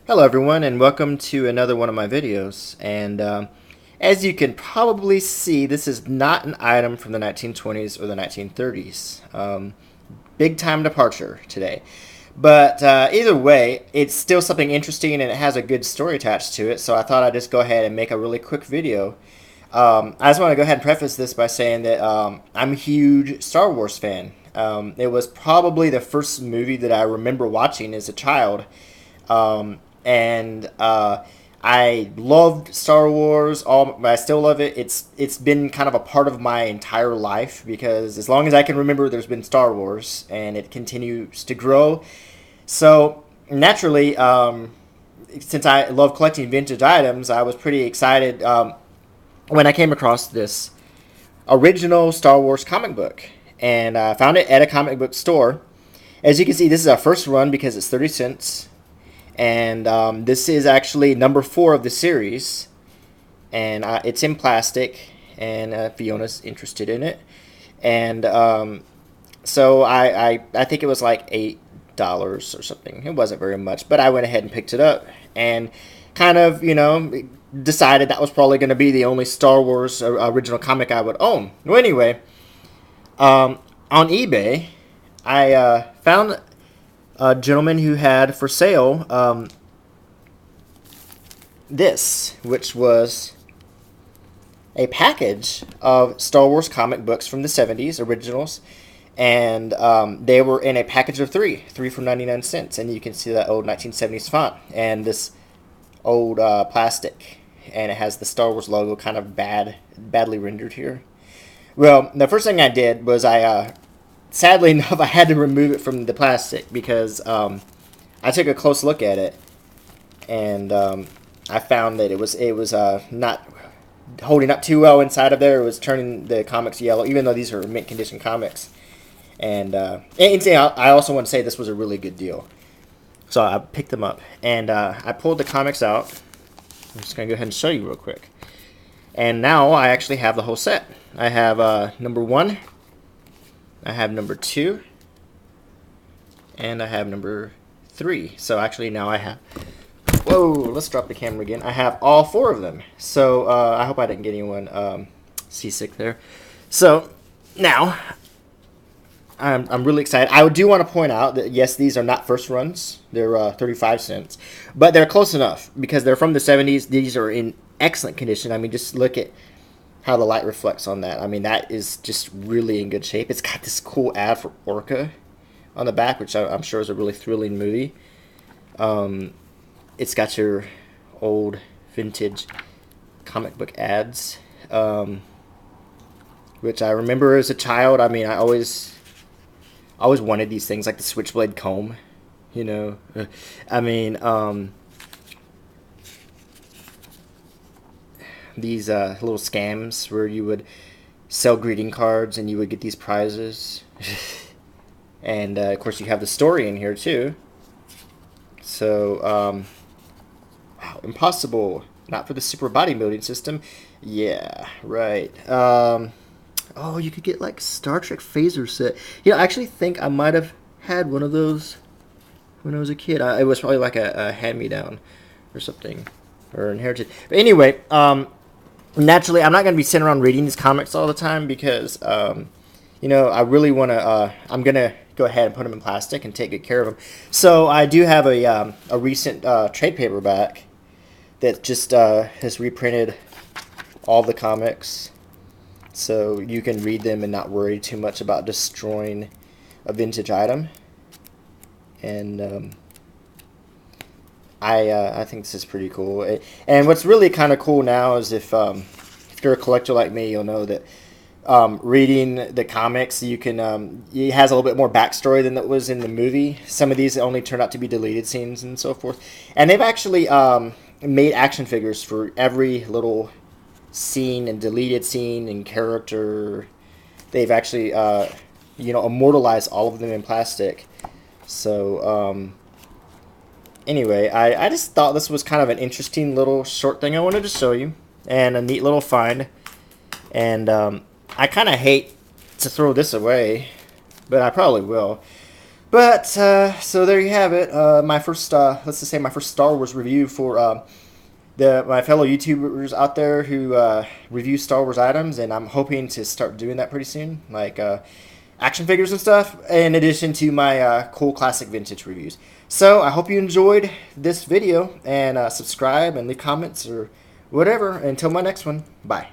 Hello everyone and welcome to another one of my videos, and as you can probably see, this is not an item from the 1920s or the 1930s. Big time departure today, but either way it's still something interesting and it has a good story attached to it, so I thought I'd just go ahead and make a really quick video. I just want to go ahead and preface this by saying that I'm a huge Star Wars fan. It was probably the first movie that I remember watching as a child. And I loved Star Wars. I still love it. It's been kind of a part of my entire life because as long as I can remember, there's been Star Wars, and it continues to grow. So naturally, since I love collecting vintage items, I was pretty excited when I came across this original Star Wars comic book, and I found it at a comic book store. As you can see, this is our first run because it's 30 cents. And this is actually number 4 of the series, and it's in plastic, and Fiona's interested in it. And so I think it was like $8 or something. It wasn't very much, but I went ahead and picked it up and kind of, decided that was probably going to be the only Star Wars original comic I would own. Well, anyway, on eBay, I found a gentleman who had for sale this, which was a package of Star Wars comic books from the 70s originals, and they were in a package of three for 99 cents, and you can see that old 1970s font and this old plastic, and it has the Star Wars logo kind of badly rendered here. Well, the first thing I did was sadly enough, I had to remove it from the plastic because I took a close look at it, and I found that it was not holding up too well inside of there. It was turning the comics yellow, even though these are mint condition comics. And I also want to say this was a really good deal. So I picked them up, and I pulled the comics out. I'm just going to go ahead and show you real quick. And now I actually have the whole set. I have number 1. I have number 2, and I have number 3. So actually now I have, whoa, let's drop the camera again. I have all 4 of them. So I hope I didn't get anyone seasick there. So now I'm really excited. I do want to point out that yes, these are not first runs. They're 35 cents, but they're close enough because they're from the 70s. These are in excellent condition. I mean, just look at how the light reflects on that. I mean, that is just really in good shape. It's got this cool ad for Orca on the back, which I'm sure is a really thrilling movie. It's got your old vintage comic book ads, which I remember as a child. I mean, I always wanted these things, like the Switchblade comb, I mean, these little scams where you would sell greeting cards and you would get these prizes. And of course you have the story in here too. So wow, impossible, not for the super bodybuilding system. Yeah, right. Oh, you could get like Star Trek phaser set. I actually think I might have had one of those when I was a kid. It was probably like a hand-me-down or something, or inherited. But anyway, naturally, I'm not going to be sitting around reading these comics all the time because, I really want to, I'm going to go ahead and put them in plastic and take good care of them. So I do have a recent trade paperback that just has reprinted all the comics, so you can read them and not worry too much about destroying a vintage item. And I think this is pretty cool. And what's really kind of cool now is if you're a collector like me, you'll know that reading the comics, you can it has a little bit more backstory than that was in the movie. Some of these only turned out to be deleted scenes and so forth. And they've actually made action figures for every little scene and deleted scene and character. They've actually immortalized all of them in plastic. So anyway, I just thought this was kind of an interesting little short thing I wanted to show you, and a neat little find. And I kind of hate to throw this away, but I probably will. But so there you have it. My first, let's just say, my first Star Wars review for my fellow YouTubers out there who review Star Wars items, and I'm hoping to start doing that pretty soon, like action figures and stuff, in addition to my cool classic vintage reviews. So I hope you enjoyed this video, and subscribe and leave comments or whatever. Until my next one, bye.